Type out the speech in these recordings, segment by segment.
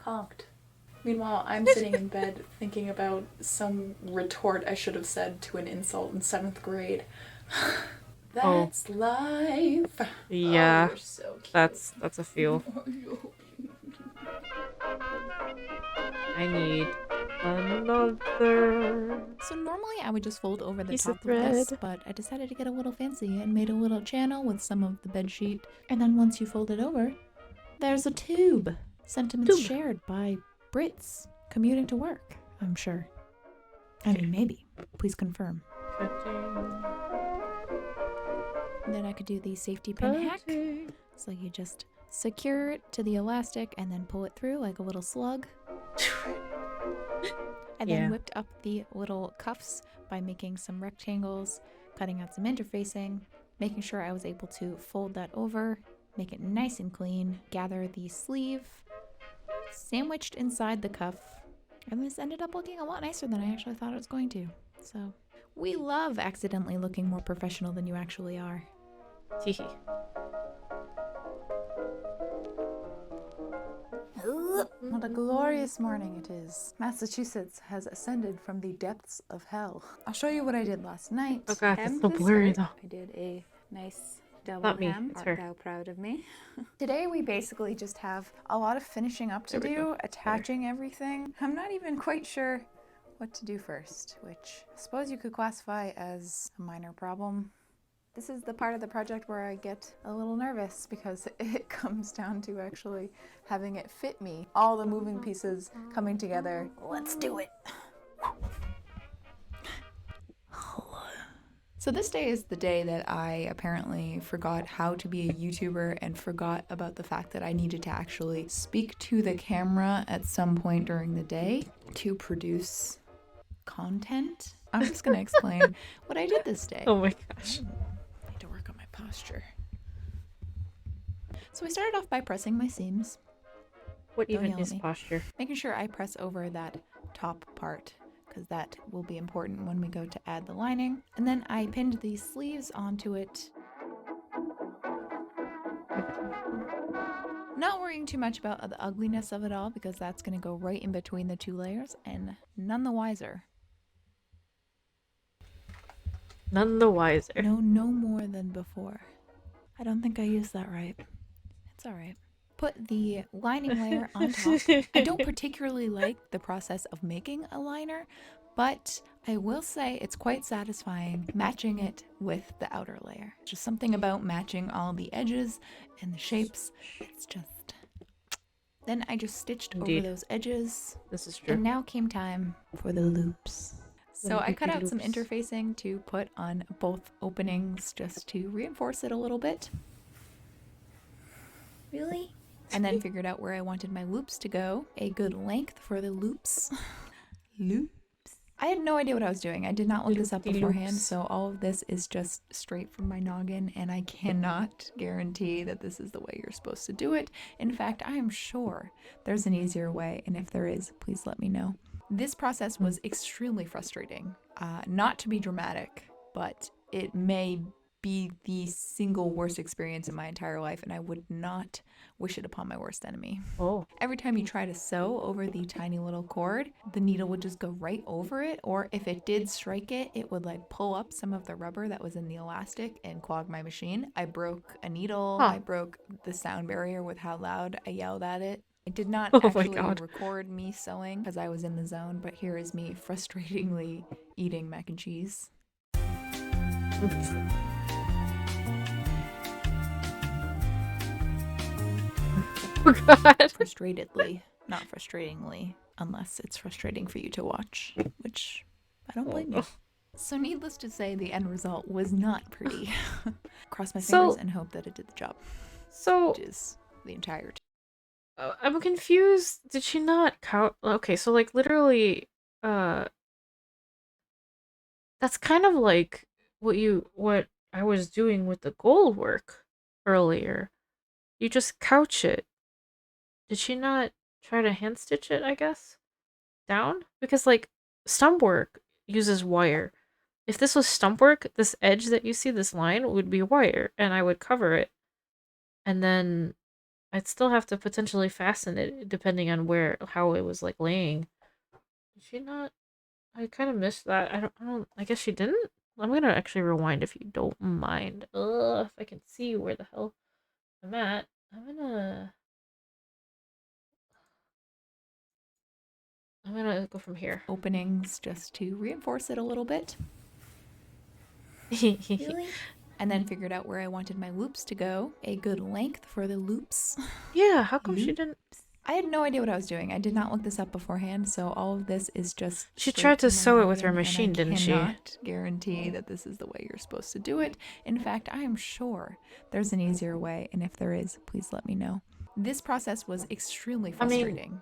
honked. Meanwhile, I'm sitting in bed thinking about some retort I should have said to an insult in 7th grade. That's life. Yeah. Oh, you're so cute. That's a feel. I need another. So normally I would just fold over the Piece top of of this, thread. but I decided to get a little fancy and made a little channel with some of the bed sheet. And then once you fold it over, there's a tube. Sentiments shared by Brits commuting to work, I'm sure. I mean, maybe. Please confirm. And then I could do the safety pin hack. So you just secure it to the elastic and then pull it through like a little slug. I then whipped up the little cuffs by making some rectangles, cutting out some interfacing, making sure I was able to fold that over, make it nice and clean, gather the sleeve, sandwiched inside the cuff, and this ended up looking a lot nicer than I actually thought it was going to. So, we love accidentally looking more professional than you actually are. Teehee. What a glorious morning it is. Massachusetts has ascended from the depths of hell. I'll show you what I did last night. Oh god, it's so blurry though. I did a nice double Not me, hem. it's Art her. thou proud of me? Today we basically just have a lot of finishing up to do, attaching everything. I'm not even quite sure what to do first, which I suppose you could classify as a minor problem. This is the part of the project where I get a little nervous because it comes down to actually having it fit me. All the moving pieces coming together. Let's do it. So this day is the day that I apparently forgot how to be a YouTuber and forgot about the fact that I needed to actually speak to the camera at some point during the day to produce content. I'm just gonna explain what I did this day. Oh my gosh. I need to work on my posture. So I started off by pressing my seams, What Don't even yell at is me. posture? making sure I press over that top part because that will be important when we go to add the lining. And then I pinned these sleeves onto it. Not worrying too much about the ugliness of it all because that's going to go right in between the two layers and none the wiser. None the wiser. No more than before. I don't think I used that right. It's all right. Put the lining layer on top. I don't particularly like the process of making a liner, but I will say it's quite satisfying matching it with the outer layer. Just something about matching all the edges and the shapes. It's just... Then I just stitched Indeed. over those edges. This is true. And now came time for the loops. So I cut out some loops. interfacing to put on both openings just to reinforce it a little bit. Really? And then figured out where I wanted my loops to go. A good length for the loops. Loops. I had no idea what I was doing. I did not look this up Loopty beforehand, loops. so all of this is just straight from my noggin, and I cannot guarantee that this is the way you're supposed to do it. In fact, I am sure there's an easier way, and if there is, please let me know. This process was extremely frustrating. Not to be dramatic, but it may be the single worst experience in my entire life, and I would not wish it upon my worst enemy. Oh. Every time you try to sew over the tiny little cord, the needle would just go right over it, or if it did strike it, it would like pull up some of the rubber that was in the elastic and clog my machine. I broke a needle. Huh. I broke the sound barrier with how loud I yelled at it. I did not Oh my actually God. record me sewing because I was in the zone, but here is me frustratingly eating mac and cheese. Oh god. Frustratedly, not frustratingly, unless it's frustrating for you to watch, which I don't blame you. So needless to say, the end result was not pretty. Cross my fingers and hope that it did the job, So which is the entire I'm confused. Did she not count? Okay, so like literally, that's kind of like what I was doing with the gold work earlier. You just couch it. Did she not try to hand stitch it, I guess? Down? Because like stump work uses wire. If this was stump work, this edge that you see, this line, would be wire, and I would cover it. And then I'd still have to potentially fasten it depending on how it was like laying. Did she not? I kind of missed that. I guess she didn't? I'm gonna actually rewind if you don't mind. If I can see where the hell I'm at. I'm gonna go from here. Openings just to reinforce it a little bit. Really? And then figured out where I wanted my loops to go. A good length for the loops. Yeah, how come she didn't? I had no idea what I was doing. I did not look this up beforehand, so all of this is just. She tried to straight sew from it my with her noggin, machine, and I didn't she? cannot guarantee that this is the way you're supposed to do it. In fact, I am sure there's an easier way, and if there is, please let me know. This process was extremely frustrating.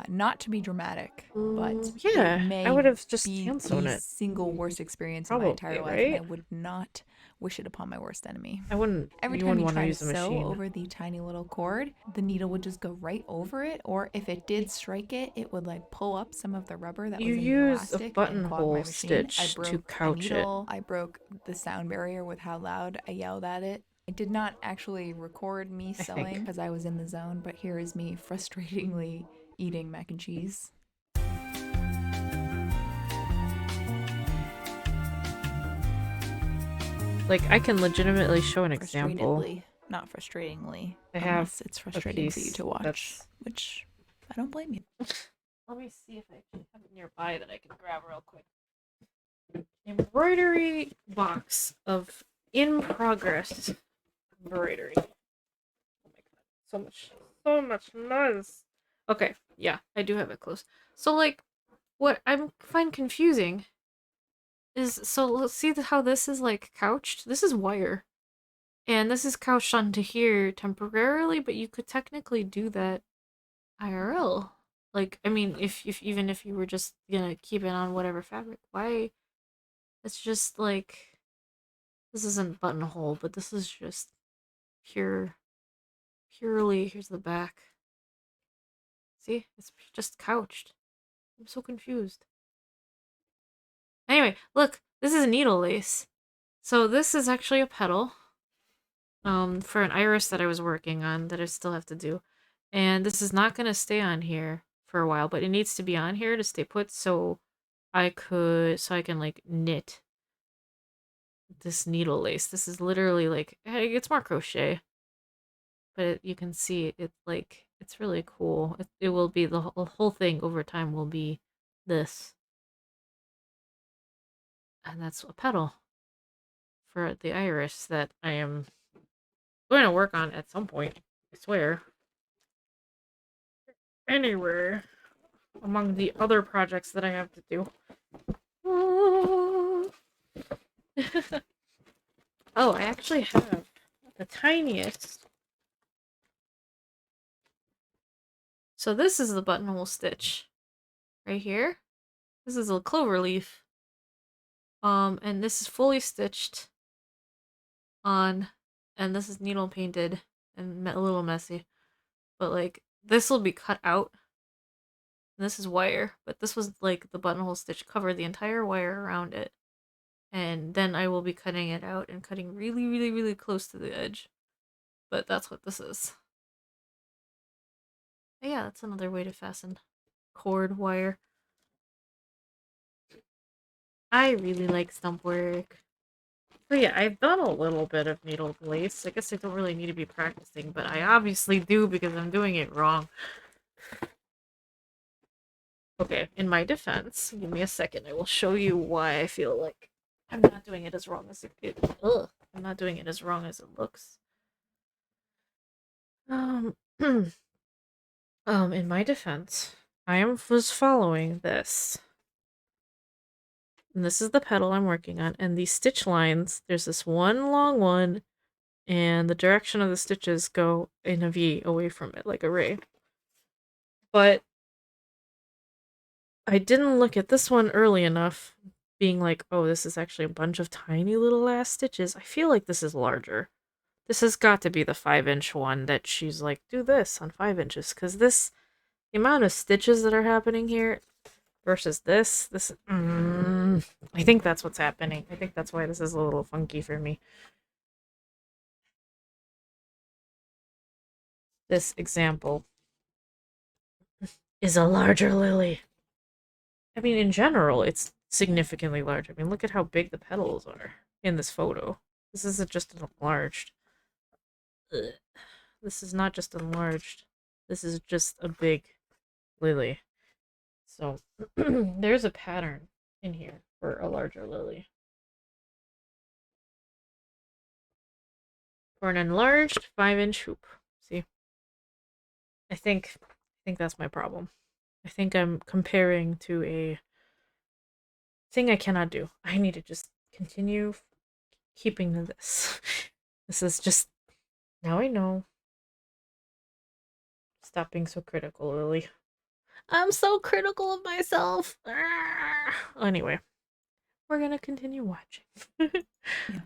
Not to be dramatic, but yeah, it may I would have just be hand sewn the it. single worst experience Probably, in my entire life, right? and I would not wish it upon my worst enemy. I wouldn't. Every you time wouldn't you want to try to use a sew machine. over the tiny little cord, the needle would just go right over it, or if it did strike it, it would like pull up some of the rubber that was in the use a elastic and clog my buttonhole machine. stitch I broke to a couch it. needle. I broke the sound barrier with how loud I yelled at it. I did not actually record me sewing because I was in the zone, but here is me frustratingly eating mac and cheese. Like, I can legitimately show an example. Frustratedly, not frustratingly. I have Unless it's frustrating for you to watch, which I don't blame you. Let me see if I actually have it nearby that I can grab real quick. Embroidery box of in progress embroidery. Oh my god, so much noise. Okay, yeah, I do have it close. So, like, what I find confusing is, so let's see how this is like couched. This is wire, and this is couched onto here temporarily, but you could technically do that IRL. Like, I mean, if even if you were just gonna keep it on whatever fabric, why? It's just like, this isn't buttonhole, but this is just purely. Here's the back. See, it's just couched. I'm so confused. Anyway, look, this is needle lace. So this is actually a petal. For an iris that I was working on that I still have to do. And this is not gonna stay on here for a while, but it needs to be on here to stay put so I can like knit this needle lace. This is literally like, it's more crochet, but you can see it, like, it's really cool. It will be, the whole thing over time will be this. And that's a petal for the iris that I am going to work on at some point, I swear. Anywhere among the other projects that I have to do. Oh, I actually have the tiniest. So this is the buttonhole stitch right here. This is a clover leaf. And this is fully stitched on, and this is needle painted and a little messy. But like, this will be cut out. And this is wire, but this was like the buttonhole stitch covered the entire wire around it. And then I will be cutting it out and cutting really, really, really close to the edge. But that's what this is. But yeah, that's another way to fasten cord wire. I really like stump work. So yeah, I've done a little bit of needle lace. I guess I don't really need to be practicing, but I obviously do because I'm doing it wrong. Okay, in my defense, give me a second. I will show you why I feel like I'm not doing it as wrong as I'm not doing it as wrong as it looks. In my defense, was following this. And this is the petal I'm working on. And these stitch lines, there's this one long one, and the direction of the stitches go in a V away from it, like a ray. But I didn't look at this one early enough, being like, oh, this is actually a bunch of tiny little last stitches. I feel like this is larger. This has got to be the 5-inch one that she's like, do this on 5 inches. Because the amount of stitches that are happening here versus this, I think that's what's happening. I think that's why this is a little funky for me. this example is a larger lily. I mean, in general, it's significantly larger. I mean, look at how big the petals are in this photo. This isn't just enlarged. Ugh. This is not just enlarged. This is just a big lily. So, there's a pattern in here for a larger lily. For an enlarged 5-inch hoop. See? I think that's my problem. I think I'm comparing to a thing I cannot do. I need to just continue keeping this. This is just... Now I know. Stop being so critical, Lily. I'm so critical of myself. Anyway, we're gonna continue watching. Yeah.